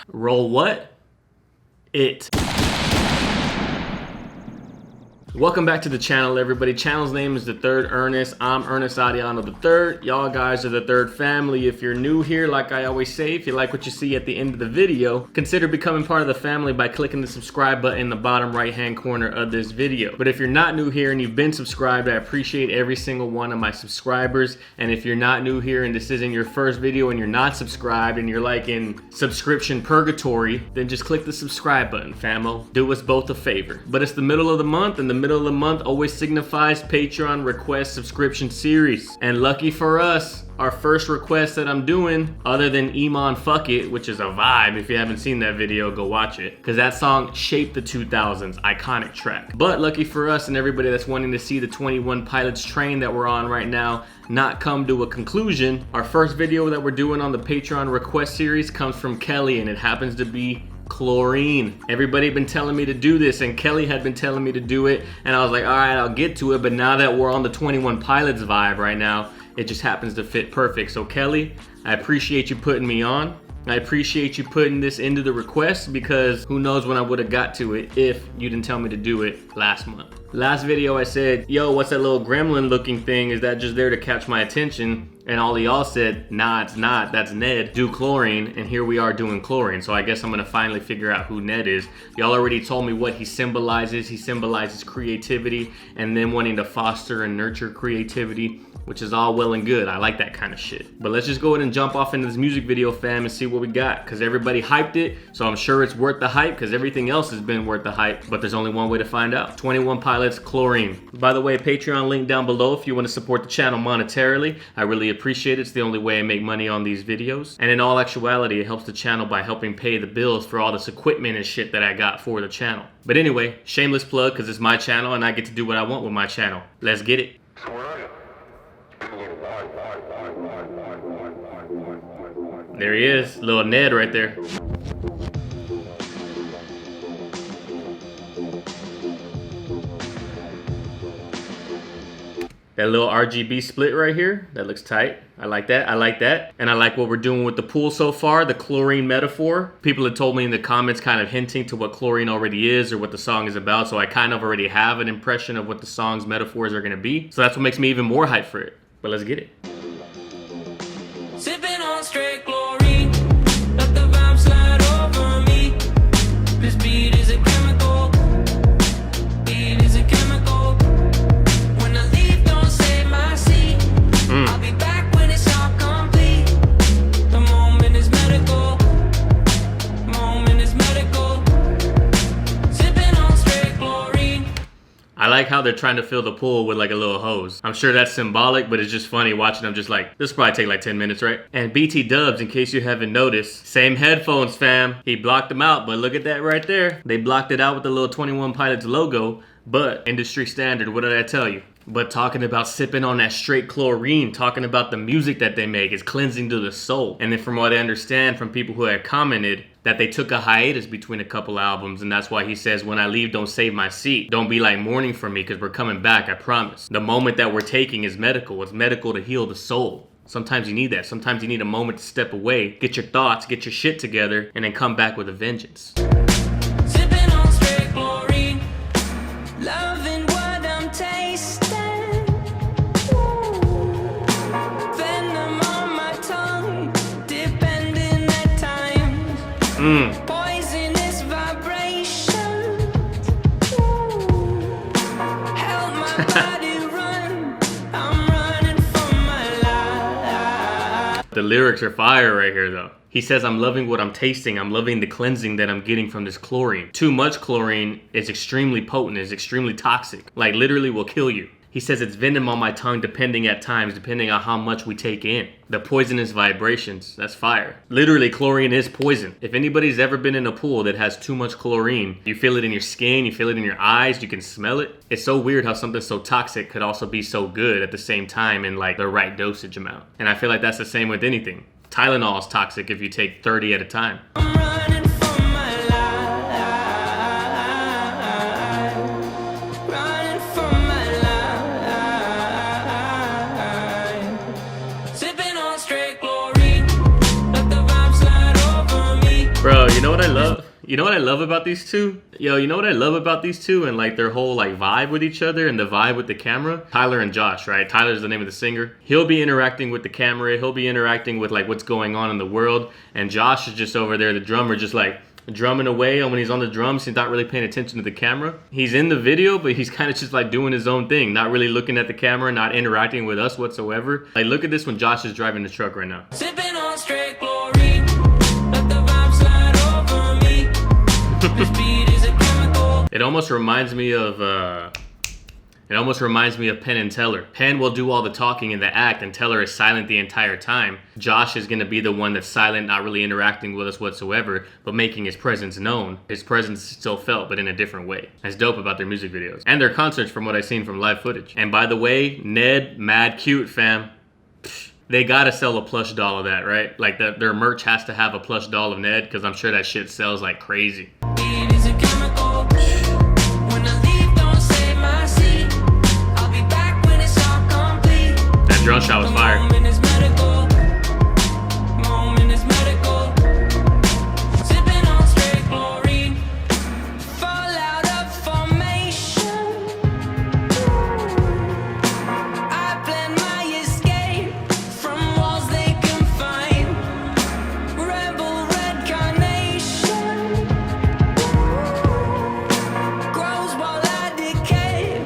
Roll what? It. Welcome back to the channel, everybody. Channel's name is The Third Ernest. I'm Ernest Adiano the Third. Y'all guys are the third family. If you're new here, like I always say, if you like what you see at the end of the video, consider becoming part of the family by clicking the subscribe button in the bottom right hand corner of this video. But if you're not new here and you've been subscribed, I appreciate every single one of my subscribers. And if you're not new here and this isn't your first video and you're not subscribed and you're like in subscription purgatory, then just click the subscribe button, famo. Do us both a favor. But it's the middle of the month, and the middle of the month always signifies Patreon request subscription series. And lucky for us, our first request that I'm doing, other than Iman Fuck It, which is a vibe. If you haven't seen that video, go watch it. Because that song shaped the 2000s, iconic track. But lucky for us and everybody that's wanting to see the 21 Pilots train that we're on right now not come to a conclusion, our first video that we're doing on the Patreon request series comes from Kelly, and it happens to be Chlorine. Everybody had been telling me to do this, and Kelly had been telling me to do it, and I was like, all right, I'll get to it. But now that we're on the 21 Pilots vibe right now, it just happens to fit perfect. So Kelly, I appreciate you putting me on. I appreciate you putting this into the request, because who knows when I would have got to it if you didn't tell me to do it last month. Last video I said, yo, what's that little gremlin looking thing? Is that just there to catch my attention? And all of y'all said, nah, it's not, that's Ned. Do Chlorine, and here we are doing Chlorine. So I guess I'm gonna finally figure out who Ned is. Y'all already told me what he symbolizes. He symbolizes creativity and then wanting to foster and nurture creativity, which is all well and good. I like that kind of shit. But let's just go ahead and jump off into this music video, fam, and see what we got. Because everybody hyped it, so I'm sure it's worth the hype, because everything else has been worth the hype. But there's only one way to find out. 21 Pilots, Chlorine. By the way, Patreon link down below if you want to support the channel monetarily. I really appreciate it. It's the only way I make money on these videos. And in all actuality, it helps the channel by helping pay the bills for all this equipment and shit that I got for the channel. But anyway, shameless plug, because it's my channel and I get to do what I want with my channel. Let's get it. There he is, little Ned right there. That little RGB split right here, that looks tight. I like that, I like that. And I like what we're doing with the pool so far, the chlorine metaphor. People have told me in the comments kind of hinting to what chlorine already is or what the song is about, so I kind of already have an impression of what the song's metaphors are gonna be. So that's what makes me even more hyped for it. But let's get it. Sipping on straight chlorine, let the vibe slide over me. This beat is a chemical, beat is a chemical. When I leave, don't save my seat. I'll be back when it's all complete. The moment is medical, moment is medical. Sipping on straight chlorine. I like how they're trying to fill the pool with like a little hose. I'm sure that's symbolic, but it's just funny watching them just like, this will probably take like 10 minutes, right? And BT Dubs, in case you haven't noticed, same headphones, fam. He blocked them out, but look at that right there. They blocked it out with the little 21 Pilots logo, but industry standard, what did I tell you? But talking about sipping on that straight chlorine, talking about the music that they make is cleansing to the soul. And then from what I understand from people who have commented, that they took a hiatus between a couple albums, and that's why he says, when I leave, don't save my seat. Don't be like mourning for me, because we're coming back, I promise. The moment that we're taking is medical. It's medical to heal the soul. Sometimes you need that. Sometimes you need a moment to step away, get your thoughts, get your shit together, and then come back with a vengeance. Sipping on straight chlorine, loving what I'm tasting. Venom on my tongue, depending at times. Poisonous vibrations. Help my body run. I'm running for my life. The lyrics are fire right here though. He says, I'm loving what I'm tasting. I'm loving the cleansing that I'm getting from this chlorine. Too much chlorine is extremely potent, is extremely toxic. Like literally will kill you. He says it's venom on my tongue depending at times, depending on how much we take in. The poisonous vibrations, that's fire. Literally, chlorine is poison. If anybody's ever been in a pool that has too much chlorine, you feel it in your skin, you feel it in your eyes, you can smell it. It's so weird how something so toxic could also be so good at the same time in like the right dosage amount. And I feel like that's the same with anything. Tylenol is toxic if you take 30 at a time. I'm running for my life. Running for my life. Sipping on straight chlorine. Let the vibe slide over. Bro, you know what I love? You know what I love about these two? Yo, you know what I love about these two and like their whole like vibe with each other and the vibe with the camera? Tyler and Josh, right? Tyler's the name of the singer. He'll be interacting with the camera. He'll be interacting with like what's going on in the world. And Josh is just over there, the drummer, just like drumming away. And when he's on the drums, he's not really paying attention to the camera. He's in the video, but he's kind of just like doing his own thing, not really looking at the camera, not interacting with us whatsoever. Like, look at this when Josh is driving the truck right now. Sipping on straight chlorine. Let the vibe slide over me. The speed is a chemical. It almost reminds me of Penn and Teller. Penn will do all the talking in the act and Teller is silent the entire time. Josh is gonna be the one that's silent, not really interacting with us whatsoever, but making his presence known. His presence is still felt, but in a different way. That's dope about their music videos. And their concerts from what I've seen from live footage. And by the way, Ned, mad cute, fam. They gotta sell a plush doll of that, right? Like their merch has to have a plush doll of Ned, because I'm sure that shit sells like crazy. Speed is a chemical. When I leave, don't save my seat. I'll be back when it's all complete. That drone shot was fire. Moment is medical. Moment is medical. Sipping on straight chlorine. Fall out of formation. I plan my escape from walls they confine. Rebel red carnation grows while I decay.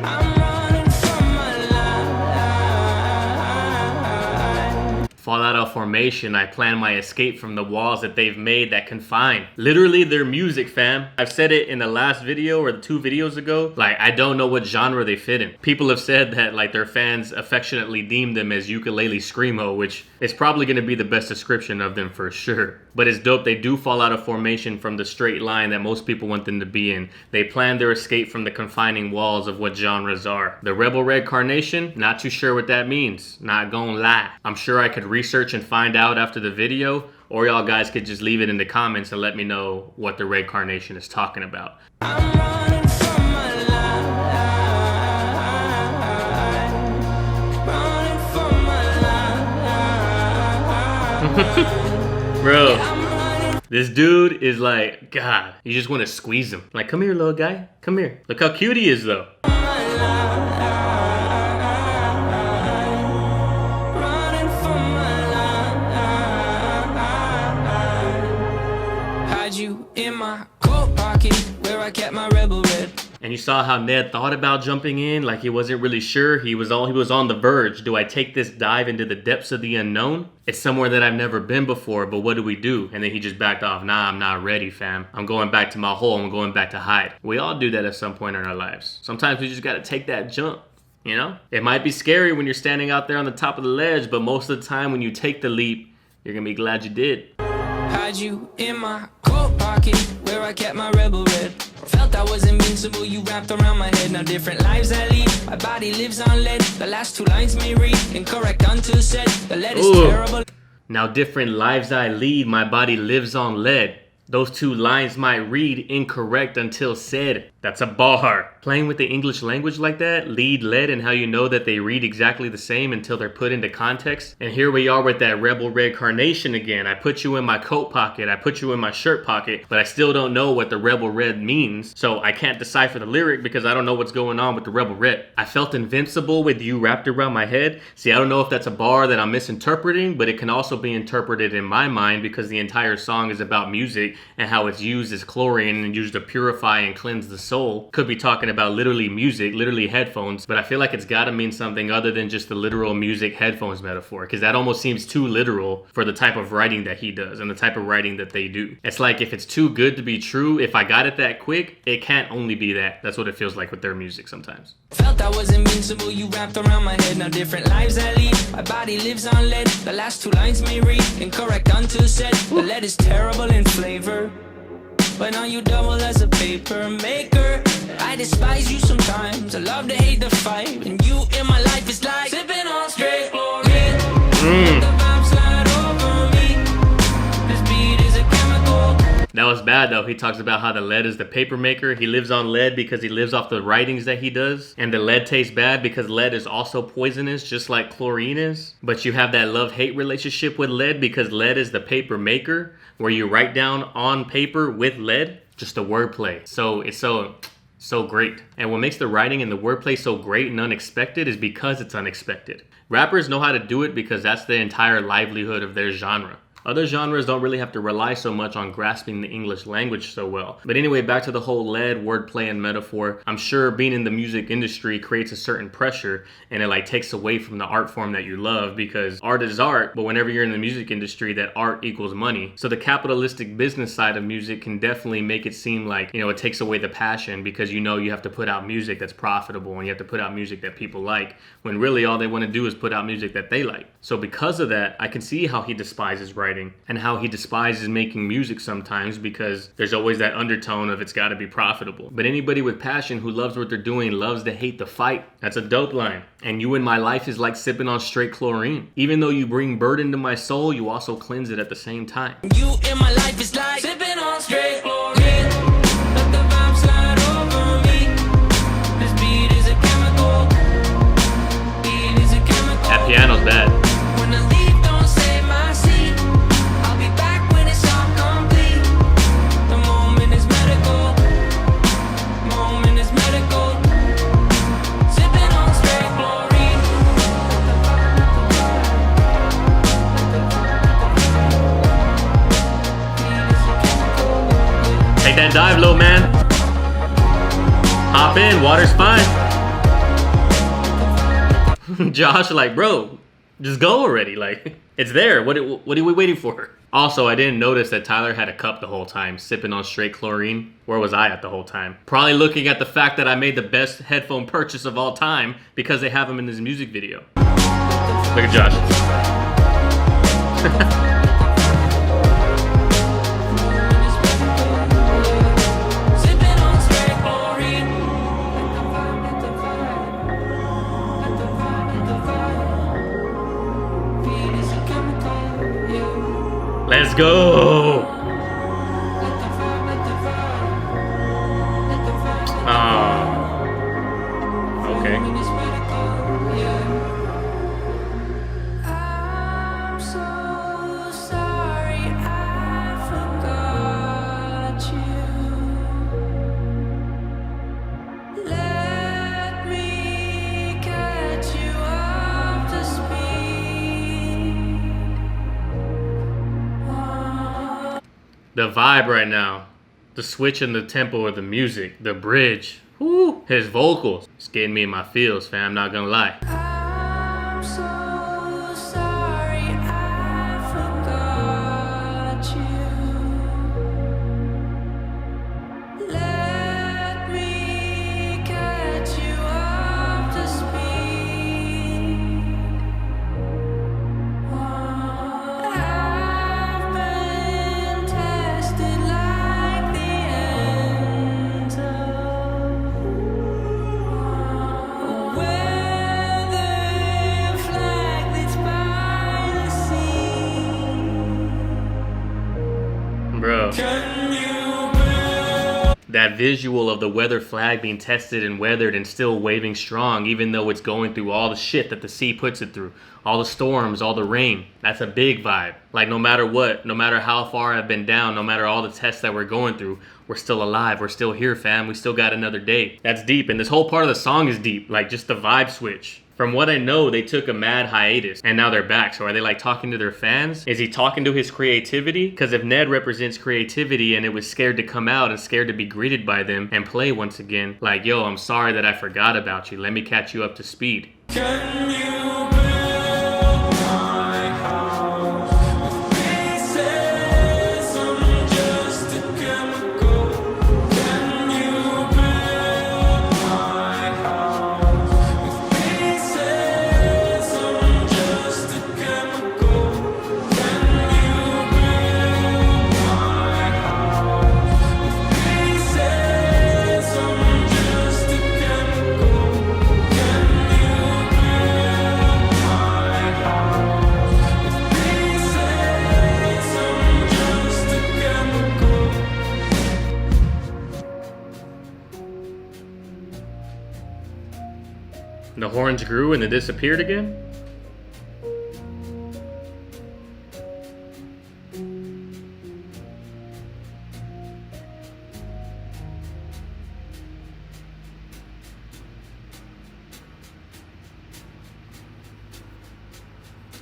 I'm running from my life. Fall out of formation, I plan my escape from the walls that they've made that confine. Literally their music, fam. I've said it in the last video or the 2 videos ago. Like, I don't know what genre they fit in. People have said that like their fans affectionately deem them as ukulele screamo, which is probably gonna be the best description of them for sure. But it's dope, they do fall out of formation from the straight line that most people want them to be in. They plan their escape from the confining walls of what genres are. The Rebel Red Carnation, not too sure what that means. Not gonna lie. I'm sure I could research and find out after the video, or y'all guys could just leave it in the comments and let me know what the Red Carnation is talking about. I'm running from my life. Running from my life. Bro, I'm running this dude is like, God, you just want to squeeze him. Like, come here, little guy. Come here. Look how cute he is, though. from my life. Running from my life. Had you in my coat pocket where I kept my rebel red. And you saw how Ned thought about jumping in, like he wasn't really sure. He was on the verge. Do I take this dive into the depths of the unknown? It's somewhere that I've never been before, but what do we do? And then he just backed off. Nah, I'm not ready, fam. I'm going back to my hole. I'm going back to hide. We all do that at some point in our lives. Sometimes we just gotta take that jump. You know? It might be scary when you're standing out there on the top of the ledge, but most of the time when you take the leap, you're gonna be glad you did. Had you in my coat pocket where I kept my rebel red. Felt I was invincible, you wrapped around my head. Now different lives I lead, my body lives on lead. The last 2 lines may read incorrect until said. The lead is Ooh. terrible. Now different lives I lead, my body lives on lead. Those 2 lines might read incorrect until said. That's a bar. Playing with the English language like that, lead, lead, and how you know that they read exactly the same until they're put into context. And here we are with that Rebel Red Carnation again. I put you in my coat pocket, I put you in my shirt pocket, but I still don't know what the Rebel Red means. So I can't decipher the lyric because I don't know what's going on with the Rebel Red. I felt invincible with you wrapped around my head. See, I don't know if that's a bar that I'm misinterpreting, but it can also be interpreted in my mind because the entire song is about music and how it's used as chlorine and used to purify and cleanse the soul. Could be talking about literally music, literally headphones, but I feel like it's gotta mean something other than just the literal music headphones metaphor, because that almost seems too literal for the type of writing that he does and the type of writing that they do. It's like if it's too good to be true, if I got it that quick, it can't only be that. That's what it feels like with their music sometimes. Felt I was invincible, you wrapped around my head. Now different lives I lead, my body lives on lead. The last 2 lines may read incorrect until said. The lead is terrible in flavor, but now you double as a paper maker. I despise you sometimes, I love to hate the fight. And you in my life is like sipping on straight chlorine. The vibe slide over me. This beat is a chemical. That was bad though. He talks about how the lead is the paper maker. He lives on lead because he lives off the writings that he does. And the lead tastes bad because lead is also poisonous, just like chlorine is. But you have that love-hate relationship with lead because lead is the paper maker. where you write down on paper with lead, just the wordplay. So it's so great. And what makes the writing and the wordplay so great and unexpected is because it's unexpected. Rappers know how to do it because that's the entire livelihood of their genre. Other genres don't really have to rely so much on grasping the English language so well. But anyway, back to the whole lead, wordplay, and metaphor. I'm sure being in the music industry creates a certain pressure, and it like takes away from the art form that you love, because art is art, but whenever you're in the music industry, that art equals money. So the capitalistic business side of music can definitely make it seem like, it takes away the passion, because you have to put out music that's profitable and you have to put out music that people like, when really all they want to do is put out music that they like. So because of that, I can see how he despises writing and how he despises making music sometimes, because there's always that undertone of it's got to be profitable. But anybody with passion who loves what they're doing loves to hate the fight. That's a dope line. And you in my life is like sipping on straight chlorine. Even though you bring burden to my soul, you also cleanse it at the same time. You in my life is like sipping on straight chlorine. Let the vibe slide over me. This beat is a chemical. Beat is a chemical. That piano's bad. When I leave, don't save my seat. I'll be back when it's all complete. The moment is medical. Moment is medical. Sipping on straight chlorine. Take that dive, little man. Hop in, water's fine. Josh, like, bro, just go already. Like, it's there. What are we waiting for? Also, I didn't notice that Tyler had a cup the whole time, sipping on straight chlorine. Where was I at the whole time? Probably looking at the fact that I made the best headphone purchase of all time because they have him in this music video. Look at Josh. Sipping on straight chlorine. Beat is a chemical. Yeah. Let's go. Okay. I'm so sorry I forgot you. Let me catch you up to speed. The vibe right now, the switch in the tempo of the music, the bridge, whoo, his vocals, it's getting me in my feels, fam, not gonna lie. I'm so sorry I forgot you. Let me catch you up to speed. I've been tested like the ends of a weather flag that's by the sea. Bro, Can you that visual of the weather flag being tested and weathered and still waving strong, even though it's going through all the shit that the sea puts it through, all the storms, all the rain, that's a big vibe. Like, no matter what, no matter how far I've been down, no matter all the tests that we're going through, we're still alive, we're still here, fam, we still got another day. That's deep, and this whole part of the song is deep, like just the vibe switch. From what I know, they took a mad hiatus and now they're back. So are they like talking to their fans? Is he talking to his creativity? Because if Ned represents creativity and it was scared to come out and scared to be greeted by them and play once again, like, yo, I'm sorry that I forgot about you. Let me catch you up to speed. Can you build my house with pieces? I'm just a chemical. Can you build my house with pieces? I'm just a chemical. Can you build my house with pieces? I'm just a chemical. Can you build my house with pieces? I'm just a chemical. The horns grew and then disappeared again?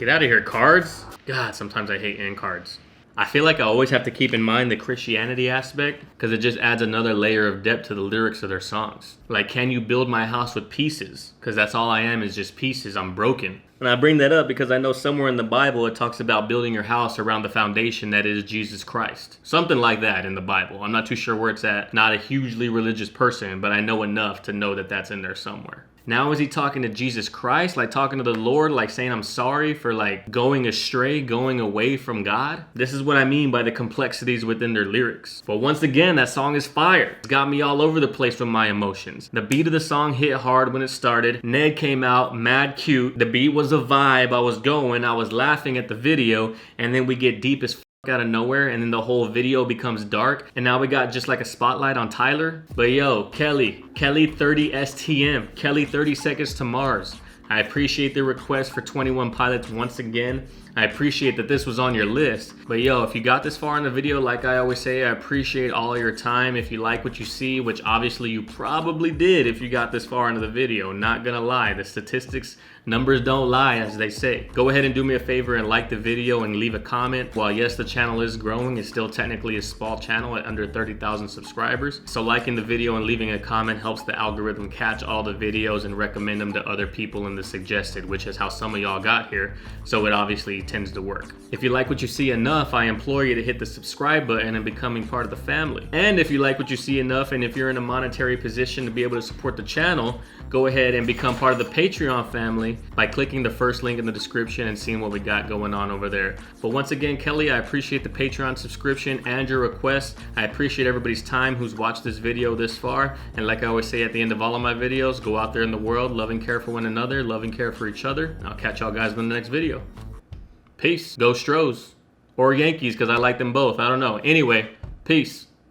Get out of here, cards. God, sometimes I hate end cards. I feel like I always have to keep in mind the Christianity aspect because it just adds another layer of depth to the lyrics of their songs. Like, can you build my house with pieces? Because that's all I am, is just pieces. I'm broken. And I bring that up because I know somewhere in the Bible it talks about building your house around the foundation that is Jesus Christ. Something like that in the Bible. I'm not too sure where it's at. Not a hugely religious person, but I know enough to know that that's in there somewhere. Now is he talking to Jesus Christ, like talking to the Lord, like saying I'm sorry for like going astray, going away from God? This is what I mean by the complexities within their lyrics. But once again, that song is fire. It's got me all over the place with my emotions. The beat of the song hit hard when it started. Ned came out mad cute. The beat was a vibe. I was going. I was laughing at the video. And then we get deep as out of nowhere, and then the whole video becomes dark, and now we got just like a spotlight on Tyler. But yo, Kelly 30 STM, Kelly 30 Seconds to Mars. I appreciate the request for 21 Pilots once again. I appreciate that this was on your list. But yo, if you got this far in the video, like I always say, I appreciate all your time. If you like what you see, which obviously you probably did if you got this far into the video, not gonna lie, the statistics, numbers don't lie, as they say. Go ahead and do me a favor and like the video and leave a comment. While yes, the channel is growing, it's still technically a small channel at under 30,000 subscribers. So liking the video and leaving a comment helps the algorithm catch all the videos and recommend them to other people in the suggested, which is how some of y'all got here. So it obviously tends to work. If you like what you see enough, I implore you to hit the subscribe button and becoming part of the family. And if you like what you see enough, and if you're in a monetary position to be able to support the channel, go ahead and become part of the Patreon family by clicking the first link in the description and seeing what we got going on over there. But once again, Kelly, I appreciate the Patreon subscription and your requests. I appreciate everybody's time who's watched this video this far. And like I always say at the end of all of my videos, go out there in the world, love and care for one another, love and care for each other. I'll catch y'all guys in the next video. Peace. Go Stros. Or Yankees, because I like them both. I don't know. Anyway, peace.